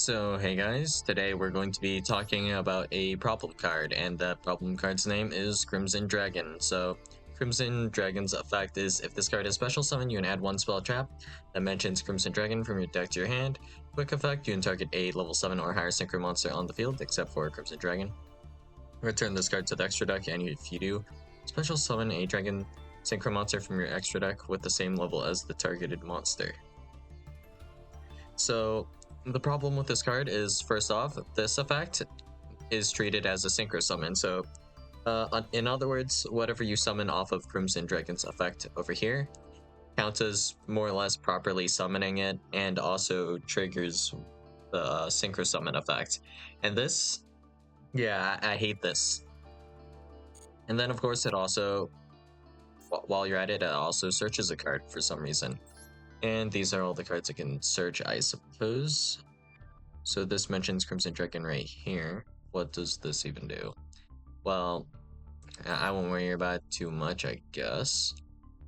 So hey guys, today we're going to be talking about a problem card, and that problem card's name is Crimson Dragon. So Crimson Dragon's effect is if this card is special summon, you can add one spell trap that mentions Crimson Dragon from your deck to your hand. Quick effect, you can target a level 7 or higher synchro monster on the field, except for Crimson Dragon. Return this card to the extra deck, and if you do, special summon a dragon synchro monster from your extra deck with the same level as the targeted monster. So the problem with this card is, first off, this effect is treated as a synchro summon. So in other words, whatever you summon off of Crimson Dragon's effect over here counts as more or less properly summoning it, and also triggers the synchro summon effect. And this, yeah, I hate this. And then of course it also, while you're at it, also searches a card for some reason. And these are all the cards it can search, I suppose. So this mentions Crimson Dragon right here. What does this even do? Well, I won't worry about it too much, I guess.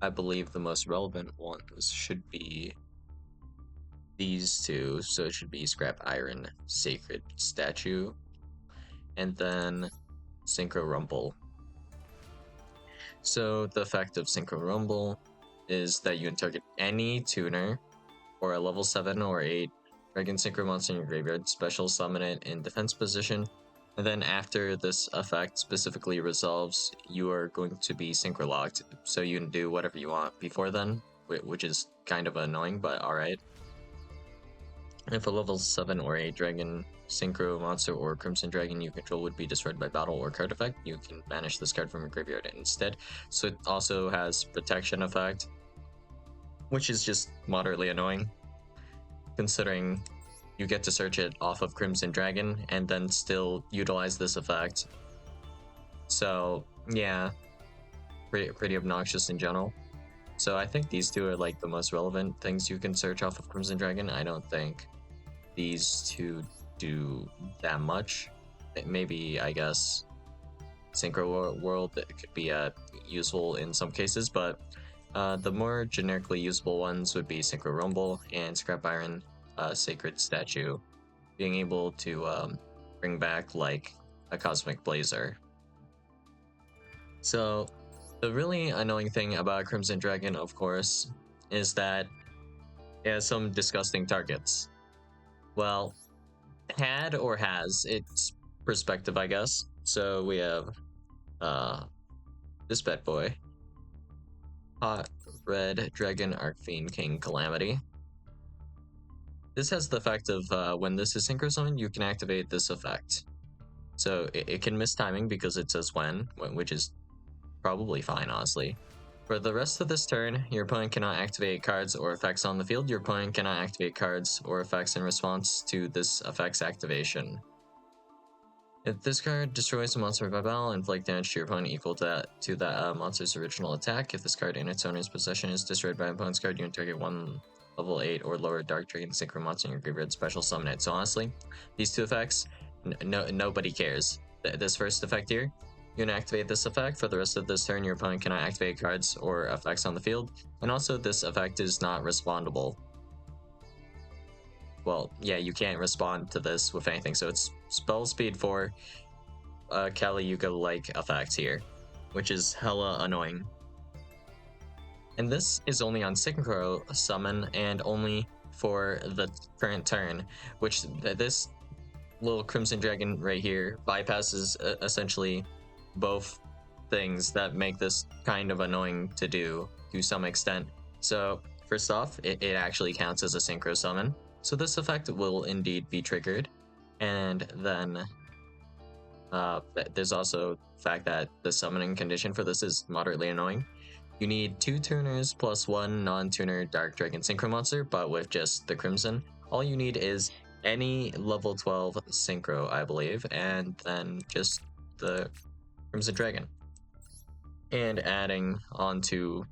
I believe the most relevant ones should be these two. So it should be Scrap Iron, Sacred Statue, and then Synchro Rumble. So the effect of Synchro Rumble is that you can target any tuner or a level 7 or 8 Dragon Synchro monster in your graveyard, special summon it in defense position, and then after this effect specifically resolves, you are going to be synchro locked, so you can do whatever you want before then, which is kind of annoying, but alright. If a level 7 or 8 Dragon Synchro monster or Crimson Dragon you control would be destroyed by battle or card effect, you can banish this card from your graveyard instead. So it also has protection effect, which is just moderately annoying, considering you get to search it off of Crimson Dragon and then still utilize this effect. So yeah, pretty obnoxious in general. So I think these two are like the most relevant things you can search off of Crimson Dragon. I don't think these two do that much. Maybe, I guess, Synchro World could be useful in some cases, but the more generically usable ones would be Synchro Rumble and Scrap Iron, Sacred Statue, being able to bring back like a Cosmic Blazer. So the really annoying thing about Crimson Dragon, of course, is that it has some disgusting targets. Well, had or has, it's perspective, I guess. So we have this bad boy, Hot Red Dragon Arcfiend King Calamity. This has the effect of when this is synchro summoned, you can activate this effect. So it can miss timing because it says when, which is probably fine, honestly. For the rest of this turn, your opponent cannot activate cards or effects on the field. Your opponent cannot activate cards or effects in response to this effect's activation. If this card destroys a monster by battle, inflict damage to your opponent equal to that monster's original attack. If this card in its owner's possession is destroyed by an opponent's card, you can target one level 8 or lower Dark Dragon Synchro monster in your graveyard, special summon it. So honestly, these two effects, nobody cares. This first effect here, you can activate this effect. For the rest of this turn, your opponent cannot activate cards or effects on the field. And also, this effect is not respondable. Well, yeah, you can't respond to this with anything. So it's spell speed 4, Kali Yuga-like effect here, which is hella annoying. And this is only on Synchro Summon and only for the current turn, which this little Crimson Dragon right here bypasses essentially both things that make this kind of annoying to do to some extent. So first off, it actually counts as a synchro summon, so this effect will indeed be triggered. And then there's also the fact that the summoning condition for this is moderately annoying. You need 2 tuners plus 1 non-tuner Dark Dragon Synchro monster, but with just the Crimson. All you need is any level 12 synchro, I believe, and then just the Crimson Dragon. And adding onto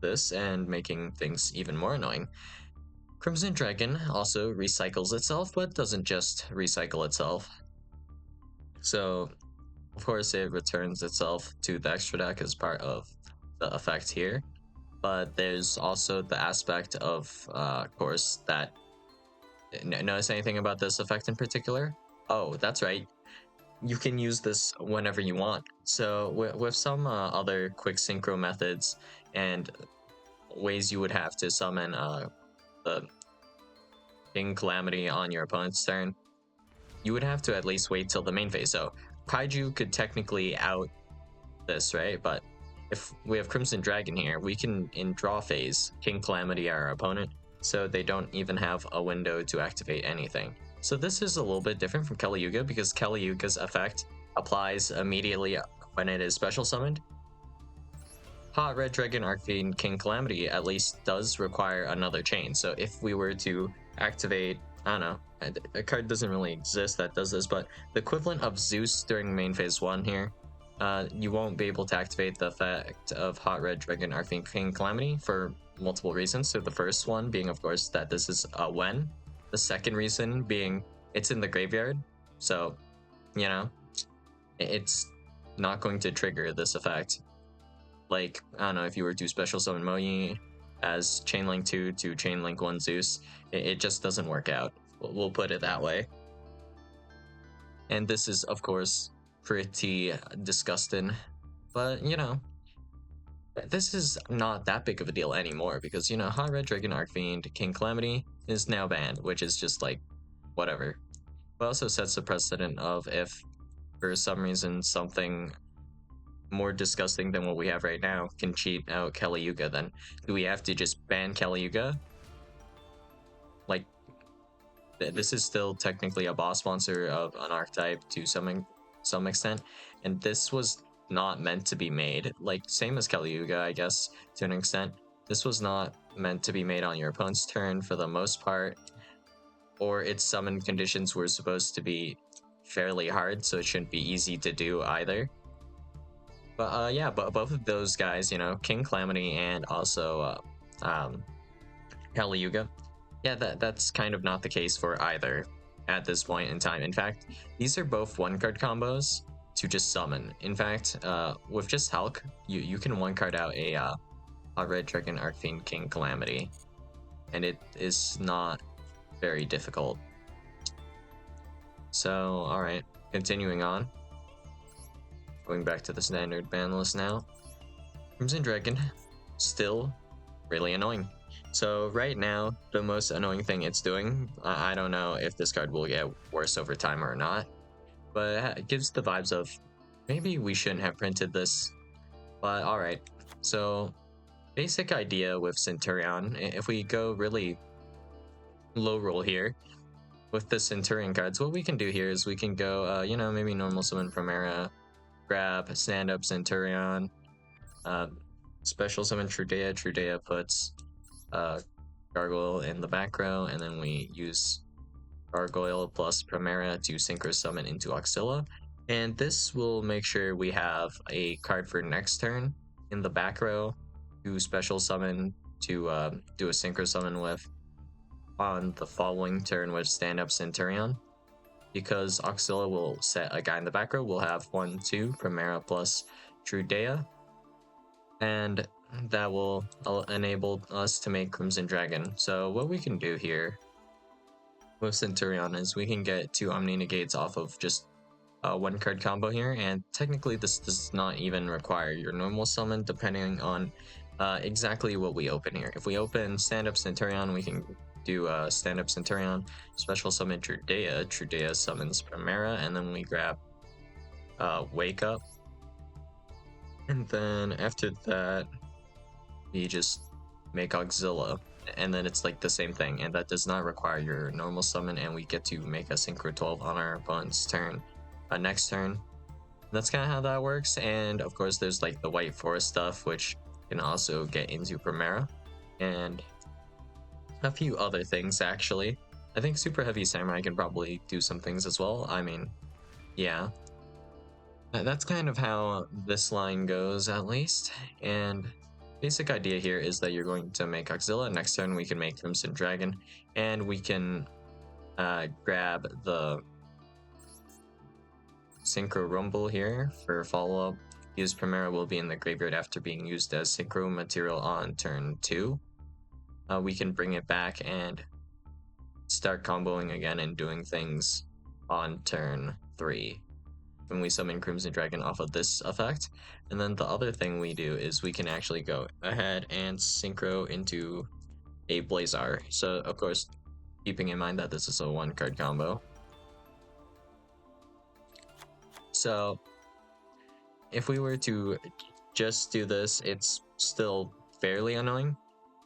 this and making things even more annoying, Crimson Dragon also recycles itself, but doesn't just recycle itself. So, of course, it returns itself to the extra deck as part of the effect here, but there's also the aspect of course, that Notice anything about this effect in particular? Oh, that's right. You can use this whenever you want. So with some other quick synchro methods and ways you would have to summon the King Calamity on your opponent's turn, you would have to at least wait till the main phase. So Kaiju could technically out this, right? But if we have Crimson Dragon here, we can, in draw phase, King Calamity our opponent, so they don't even have a window to activate anything. So this is a little bit different from Kali Yuga, because Kali Yuga's effect applies immediately when it is special summoned. Hot Red Dragon Arcane King Calamity at least does require another chain. So if we were to activate, I don't know, a card doesn't really exist that does this, but the equivalent of Zeus during main phase 1 here, you won't be able to activate the effect of Hot Red Dragon Arcane King Calamity for multiple reasons. So the first one being, of course, that this is a when. The second reason being it's in the graveyard. So, you know, it's not going to trigger this effect. Like, I don't know, if you were to special summon Moyi as Chainlink 2 to Chainlink 1 Zeus, it just doesn't work out. We'll put it that way. And this is, of course, pretty disgusting. But, you know, this is not that big of a deal anymore because, you know, Hot Red Dragon Archfiend King Calamity is now banned, which is just like, whatever. But also sets a precedent of if, for some reason, something more disgusting than what we have right now can cheat out Kali Yuga, then do we have to just ban Kali Yuga? Like, this is still technically a boss monster of an archetype to some extent, and this was not meant to be made. Like, same as Kali Yuga, I guess, to an extent. This was not meant to be made on your opponent's turn for the most part, or its summon conditions were supposed to be fairly hard, so it shouldn't be easy to do either. But yeah, but both of those guys, you know, King Calamity and also Kali Yuga, yeah, that's kind of not the case for either at this point in time. In fact, these are both one-card combos to just summon. In fact, with just Hulk, you can one-card out a Red Dragon Arcfiend King Calamity, and it is not very difficult. So, alright, continuing on. Going back to the standard ban list now. Crimson Dragon, still really annoying. So right now, the most annoying thing it's doing, I don't know if this card will get worse over time or not, but it gives the vibes of maybe we shouldn't have printed this, but alright. So basic idea with Centurion, if we go really low roll here, with the Centurion cards, what we can do here is we can go, you know, maybe normal summon Primera, grab stand up Centurion, special summon Trudea. Trudea puts Gargoyle in the back row, and then we use Gargoyle plus Primera to synchro summon into Auxilla. And this will make sure we have a card for next turn in the back row to special summon to do a synchro summon with on the following turn with stand up Centurion. Because Auxilla will set a guy in the back row, we'll have 1-2 Primera plus Trudea, and that will enable us to make Crimson Dragon. So what we can do here with Centurion is we can get 2 Omni Negates off of just a 1-card combo here, and technically this does not even require your normal summon depending on exactly what we open here. If we open Stand Up Centurion, we can do Stand Up Centurion, special summon Trudea. Trudea summons Primera, and then we grab Wake Up. And then after that, we just make Auxilla. And then it's like the same thing, and that does not require your normal summon, and we get to make a Synchro 12 on our opponent's turn. Next turn. That's kind of how that works, and of course there's like the White Forest stuff, which can also get into Primera, and a few other things actually. I think Super Heavy Samurai can probably do some things as well. I mean, yeah. That's kind of how this line goes, at least, and basic idea here is that you're going to make Auxilla. Next turn we can make Crimson Dragon, and we can grab the Synchro Rumble here for follow-up. Use Primera will be in the graveyard after being used as Synchro material on turn 2. We can bring it back and start comboing again and doing things on turn 3 when we summon Crimson Dragon off of this effect. And then the other thing we do is we can actually go ahead and synchro into a Blazar. So of course, keeping in mind that this is a 1-card combo. So if we were to just do this, it's still fairly annoying.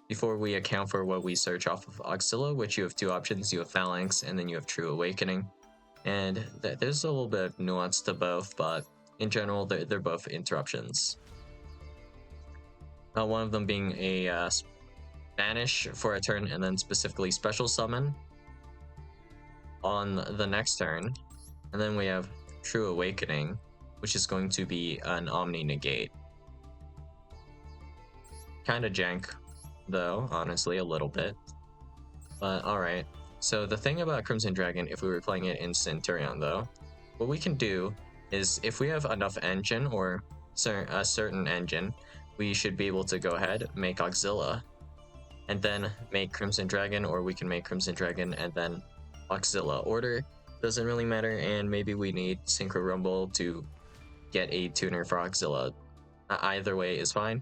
Before we account for what we search off of Auxilla, which you have 2 options, you have Phalanx and then you have True Awakening. And there's a little bit of nuance to both, but in general, they're both interruptions. One of them being a banish for a turn and then specifically special summon on the next turn. And then we have True Awakening, which is going to be an Omni Negate. Kinda jank, though, honestly, a little bit. But alright. So the thing about Crimson Dragon, if we were playing it in Centurion, though, what we can do is if we have enough engine or a certain engine, we should be able to go ahead, make Auxilla, and then make Crimson Dragon, or we can make Crimson Dragon and then Auxilla. Order doesn't really matter, and maybe we need Synchro Rumble to get a tuner for Auxilla. Either way is fine,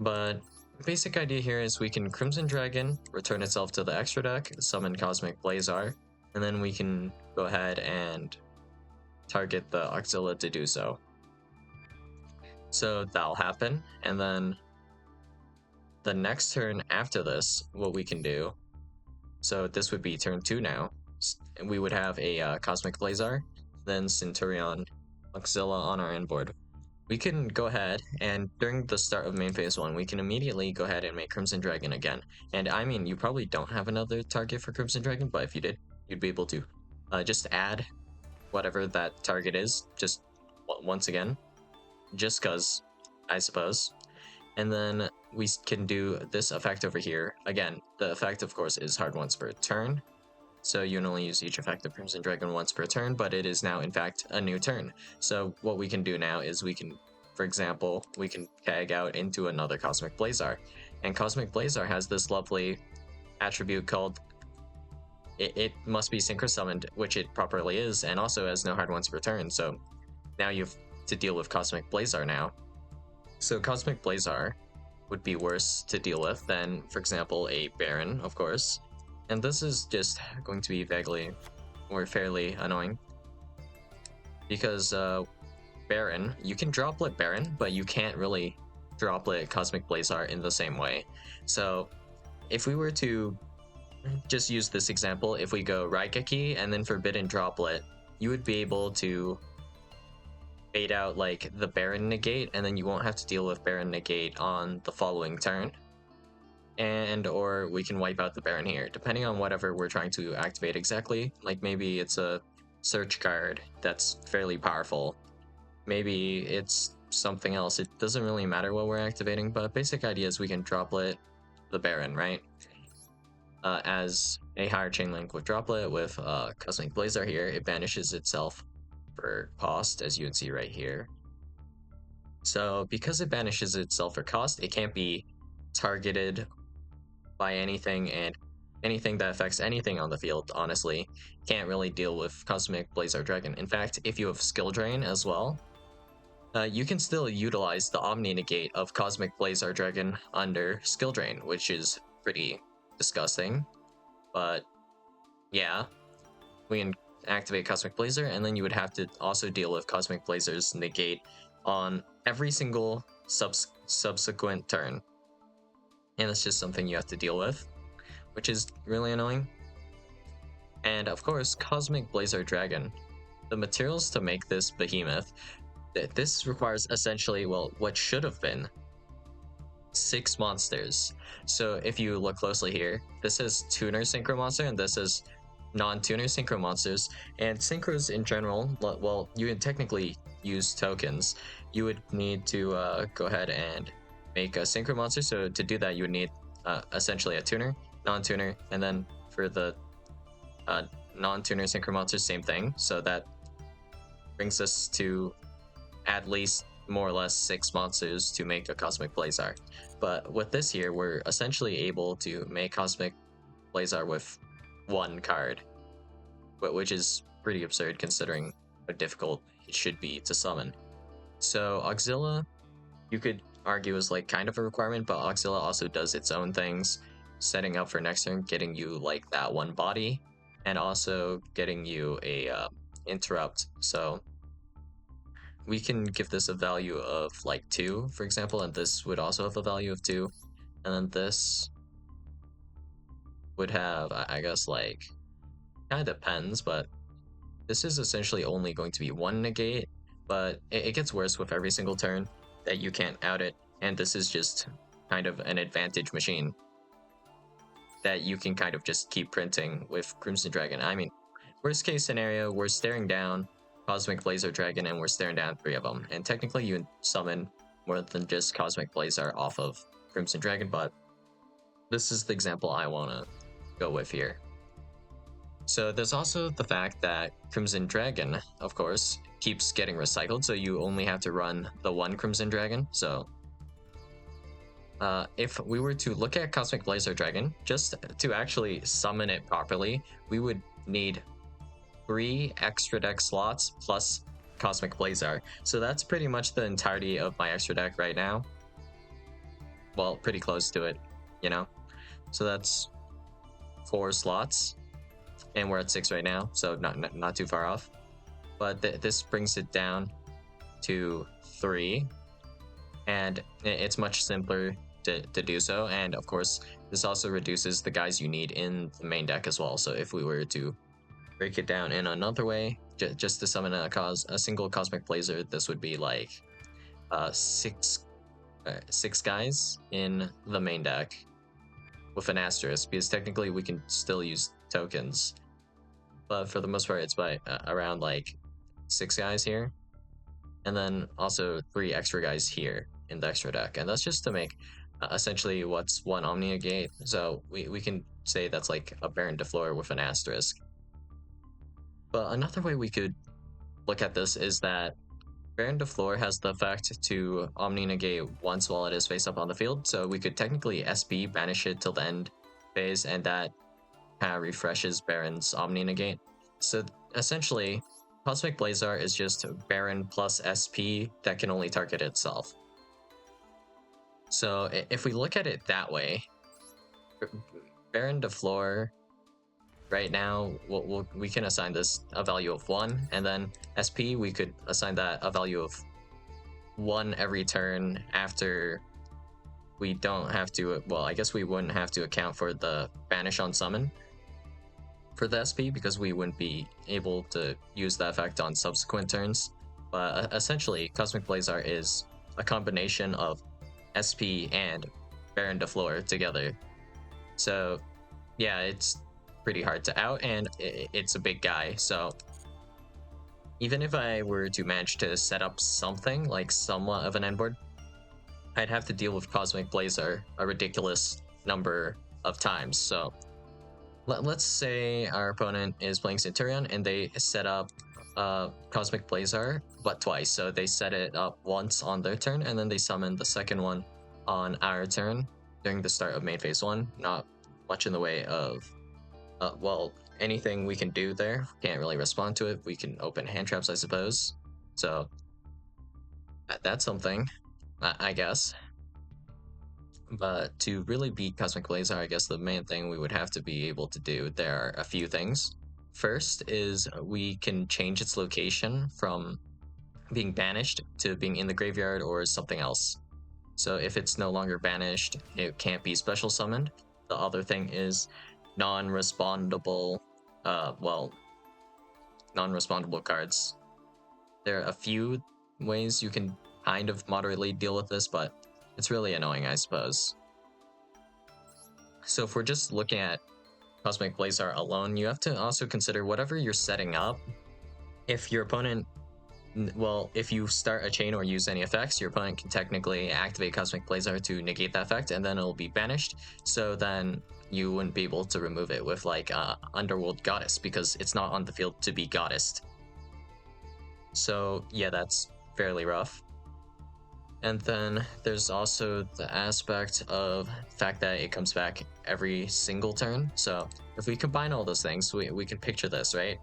but basic idea here is we can Crimson Dragon, return itself to the extra deck, summon Cosmic Blazar, and then we can go ahead and target the Auxilla to do so. So that'll happen, and then the next turn after this, what we can do, so this would be turn 2 now, and we would have a Cosmic Blazar, then Centurion, Auxilla on our end board. We can go ahead and during the start of main phase 1, we can immediately go ahead and make Crimson Dragon again. And I mean, you probably don't have another target for Crimson Dragon, but if you did, you'd be able to just add whatever that target is, just once again, just cause, I suppose. And then we can do this effect over here. Again, the effect, of course, is hard once per turn. So you can only use each effect of Crimson Dragon once per turn, but it is now, in fact, a new turn. So what we can do now is we can, for example, we can tag out into another Cosmic Blazar. And Cosmic Blazar has this lovely attribute called it must be Synchro Summoned, which it properly is, and also has no hard once per turn. So now you have to deal with Cosmic Blazar now. So Cosmic Blazar would be worse to deal with than, for example, a Baron, of course. And this is just going to be vaguely or fairly annoying. Because Baron, you can droplet Baron, but you can't really droplet Cosmic Blazar in the same way. So if we were to just use this example, if we go Raigeki and then Forbidden Droplet, you would be able to bait out like the Baron Negate, and then you won't have to deal with Baron Negate on the following turn. And or we can wipe out the Baron here, depending on whatever we're trying to activate exactly. Like maybe it's a search card that's fairly powerful. Maybe it's something else. It doesn't really matter what we're activating, but basic idea is we can droplet the Baron, right? As a higher chain link with droplet with Cosmic Blazar here, it banishes itself for cost, as you can see right here. So because it banishes itself for cost, it can't be targeted by anything, and anything that affects anything on the field, honestly, can't really deal with Cosmic Blazar Dragon. In fact, if you have Skill Drain as well, you can still utilize the Omni Negate of Cosmic Blazar Dragon under Skill Drain, which is pretty disgusting. But yeah, we can activate Cosmic Blazar, and then you would have to also deal with Cosmic Blazar's Negate on every single subsequent turn. And it's just something you have to deal with, which is really annoying. And of course, Cosmic Blazar Dragon. The materials to make this behemoth, this requires essentially, well, what should have been 6 monsters. So if you look closely here, this is Tuner Synchro Monster, and this is non-tuner Synchro Monsters. And Synchros in general, well, you can technically use tokens. You would need to go ahead and make a Synchro Monster. So to do that, you would need essentially a tuner, non-tuner, and then for the non-tuner Synchro Monsters, same thing. So that brings us to at least more or less 6 monsters to make a Cosmic Blazar. But with this here, we're essentially able to make Cosmic Blazar with one card, which is pretty absurd considering how difficult it should be to summon. So Auxilia, you could argue is like kind of a requirement, but Auxilia also does its own things, setting up for next turn, getting you like that one body, and also getting you a interrupt. So we can give this a value of like 2, for example, and this would also have a value of 2, and then this would have, I guess, like, kind of depends, but this is essentially only going to be 1 negate, but it gets worse with every single turn that you can't out it, and this is just kind of an advantage machine that you can kind of just keep printing with Crimson Dragon. I mean, worst case scenario, we're staring down Cosmic Blazer Dragon and we're staring down 3 of them, and technically you can summon more than just Cosmic Blazer off of Crimson Dragon, but this is the example I want to go with here. So there's also the fact that Crimson Dragon, of course, keeps getting recycled, so you only have to run the 1 Crimson Dragon. So if we were to look at Cosmic Blazer Dragon, just to actually summon it properly, we would need 3 extra deck slots plus Cosmic Blazer. So that's pretty much the entirety of my extra deck right now. Well, pretty close to it, you know? So that's 4 slots, and we're at 6 right now, so not too far off. But this brings it down to 3, and it's much simpler to do so. And of course, this also reduces the guys you need in the main deck as well. So if we were to break it down in another way, just to summon a single Cosmic Blazer, this would be like 6 guys in the main deck with an asterisk, because technically we can still use tokens, but for the most part it's by around like 6 guys here, and then also 3 extra guys here in the extra deck, and that's just to make essentially what's 1 Omnia Gate. So we can say that's like a Baron de Fleur with an asterisk. But another way we could look at this is that Baron de Fleur has the effect to Omni negate once while it is face up on the field, so we could technically SP banish it till the end phase, and that kind of refreshes Baron's Omni negate. So essentially, Cosmic Blazer is just Baron plus SP that can only target itself. So if we look at it that way, Baron de Fleur right now, we can assign this a value of 1, and then SP, we could assign that a value of 1 every turn after we don't have to, well, I guess we wouldn't have to account for the banish on summon for the SP, because we wouldn't be able to use that effect on subsequent turns. But essentially, Cosmic Blazer is a combination of SP and Baron de Fleur together. So yeah, it's pretty hard to out, and it's a big guy, so even if I were to manage to set up something like somewhat of an endboard, I'd have to deal with Cosmic Blazer a ridiculous number of times. So let's say our opponent is playing Centurion and they set up Cosmic Blazer but twice. So they set it up once on their turn, and then they summon the second one on our turn during the start of main phase 1. Not much in the way of well, anything we can do there. Can't really respond to it. We can open hand traps, I suppose. So that's something, I guess. But to really beat Cosmic Blazer, I guess the main thing we would have to be able to do, there are a few things. First is we can change its location from being banished to being in the graveyard or something else. So if it's no longer banished, it can't be special summoned. The other thing is non-respondable non-respondable cards. There are a few ways you can kind of moderately deal with this, but it's really annoying, I suppose. So if we're just looking at Cosmic Blazer alone, you have to also consider whatever you're setting up. If your opponent, well, if you start a chain or use any effects, your opponent can technically activate Cosmic Blazer to negate that effect, and then it'll be banished. So then you wouldn't be able to remove it with like Underworld Goddess, because it's not on the field to be goddessed. So yeah, that's fairly rough. And then there's also the aspect of the fact that it comes back every single turn. So if we combine all those things, we can picture this, right?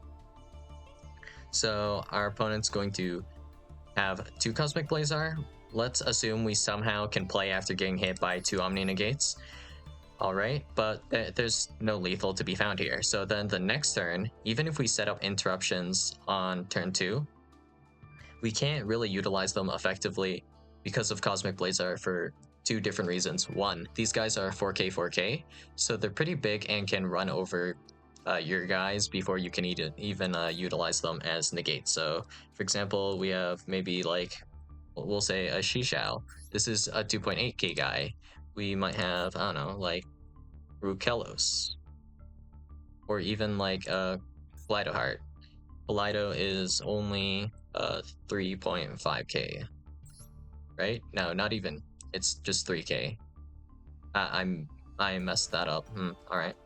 So our opponent's going to have 2 Cosmic Blazar. Let's assume we somehow can play after getting hit by 2 Omni Negates. Alright, but there's no lethal to be found here. So then the next turn, even if we set up interruptions on turn 2, we can't really utilize them effectively because of Cosmic Blazar for 2 different reasons. One, these guys are 4K 4K, so they're pretty big and can run over your guys before you can even utilize them as negate. So, for example, we have maybe like, we'll say a Shishao. This is a 2.8k guy. We might have, I don't know, like Rukelos, or even like a Kaleido Heart. Kaleido is only 3.5k, right? No, not even. It's just 3k. I messed that up. All right.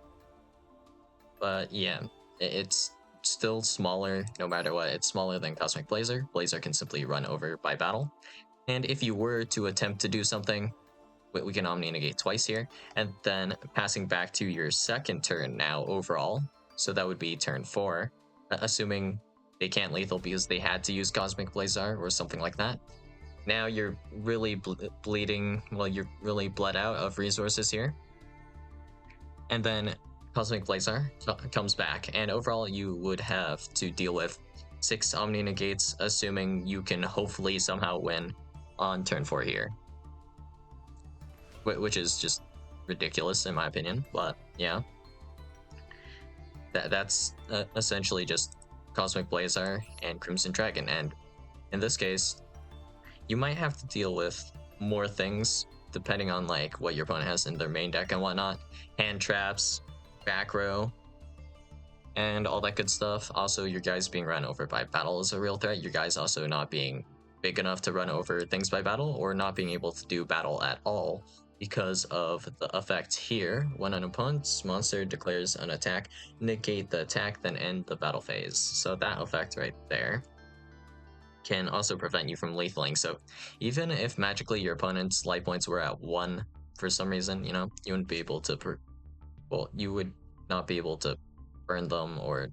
But yeah, it's still smaller no matter what. It's smaller than Cosmic Blazar. Blazar can simply run over by battle. And if you were to attempt to do something, we can Omni Negate twice here. And then passing back to your second turn now overall. So that would be turn 4, assuming they can't lethal because they had to use Cosmic Blazar or something like that. Now you're really bleeding, well, you're really bled out of resources here. And then Cosmic Blazar comes back, and overall you would have to deal with 6 Omni Negates, assuming you can hopefully somehow win on turn 4 here. Which is just ridiculous in my opinion, but yeah. That's essentially just Cosmic Blazar and Crimson Dragon, and in this case, you might have to deal with more things depending on like what your opponent has in their main deck and whatnot. Hand traps, back row, and all that good stuff. Also, your guys being run over by battle is a real threat. Your guys also not being big enough to run over things by battle, or not being able to do battle at all because of the effect here. When an opponent's monster declares an attack, negate the attack, then end the battle phase. So that effect right there can also prevent you from lethaling. So even if magically your opponent's life points were at 1 for some reason, you know, you wouldn't be able to, you would not be able to burn them or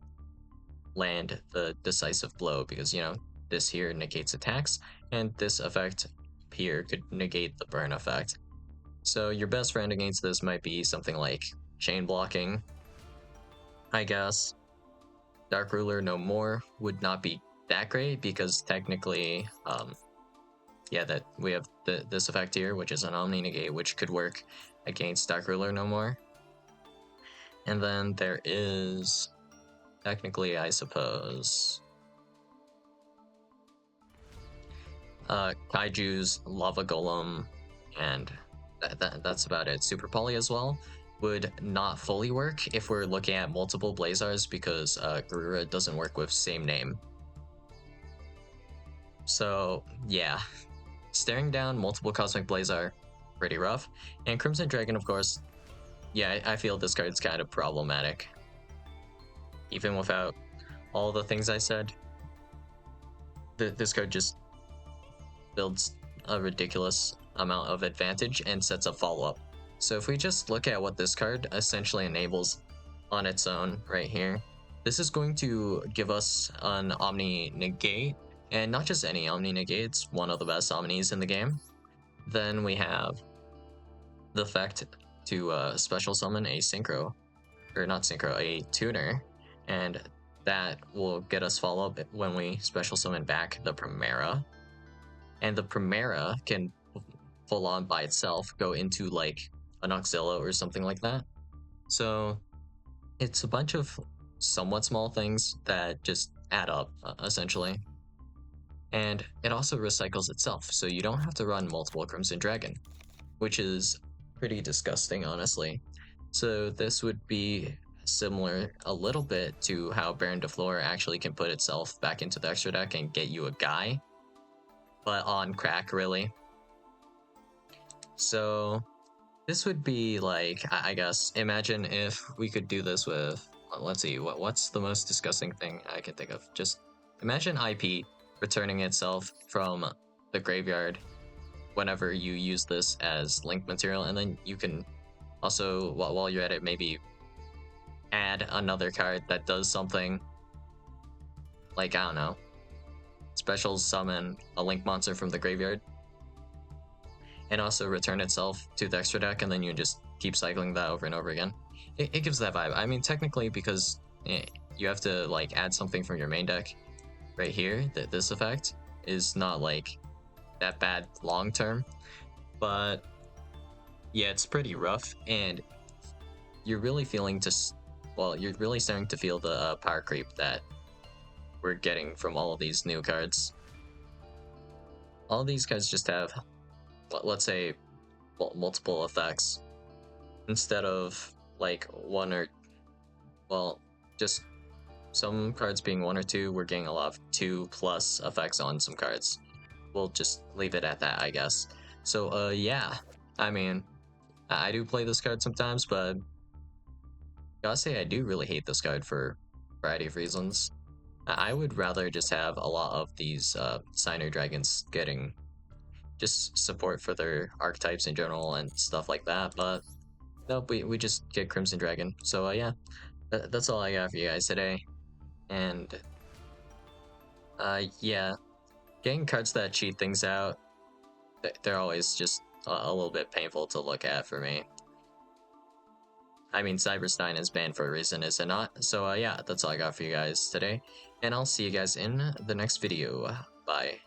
land the decisive blow, because, you know, this here negates attacks, and this effect here could negate the burn effect. So your best friend against this might be something like chain blocking, I guess. Dark Ruler no more would not be that great, because technically, yeah, that we have this effect here, which is an Omni Negate, which could work against Dark Ruler no more. And then there is, technically, I suppose, Kaiju's Lava Golem, and that's about it. Super Poly as well would not fully work if we're looking at multiple Blazars, because Garura doesn't work with same name. So yeah, staring down multiple Cosmic Blazar, pretty rough. And Crimson Dragon, of course, yeah, I feel this card's kind of problematic. Even without all the things I said, this card just builds a ridiculous amount of advantage and sets up follow-up. So if we just look at what this card essentially enables on its own right here, this is going to give us an Omni Negate, and not just any Omni Negate, it's one of the best Omnis in the game. Then we have the effect to special summon a Synchro, or not Synchro, a Tuner, and that will get us follow-up when we special summon back the Primera. And the Primera can full on by itself go into like an Auxilio or something like that. So it's a bunch of somewhat small things that just add up, essentially. And it also recycles itself, so you don't have to run multiple Crimson Dragon, which is pretty disgusting, honestly. So this would be similar a little bit to how Baron de Fleur actually can put itself back into the extra deck and get you a guy, but on crack, really. So this would be like, I guess, imagine if we could do this with, let's see, what's the most disgusting thing I can think of? Just imagine IP returning itself from the graveyard whenever you use this as link material, and then you can also, while you're at it, maybe add another card that does something, like, I don't know, special summon a link monster from the graveyard, and also return itself to the extra deck, and then you just keep cycling that over and over again. It gives that vibe. I mean, technically, because you have to like add something from your main deck right here, that this effect is not like that bad long term, but yeah, it's pretty rough, and you're really feeling just, well, you're really starting to feel the power creep that we're getting from all of these new cards. All of these cards just have, let's say, multiple effects instead of like one or, well, just some cards being one or two. We're getting a lot of 2+ effects on some cards. We'll just leave it at that, I guess. So yeah, I mean, I do play this card sometimes, but gotta say I do really hate this card for a variety of reasons. I would rather just have a lot of these Signer Dragons getting just support for their archetypes in general and stuff like that, but nope, we just get Crimson Dragon. So yeah, that's all I got for you guys today. And yeah, getting cards that cheat things out, they're always just a little bit painful to look at for me. I mean, Cyberstein is banned for a reason, is it not? So yeah, that's all I got for you guys today, and I'll see you guys in the next video. Bye.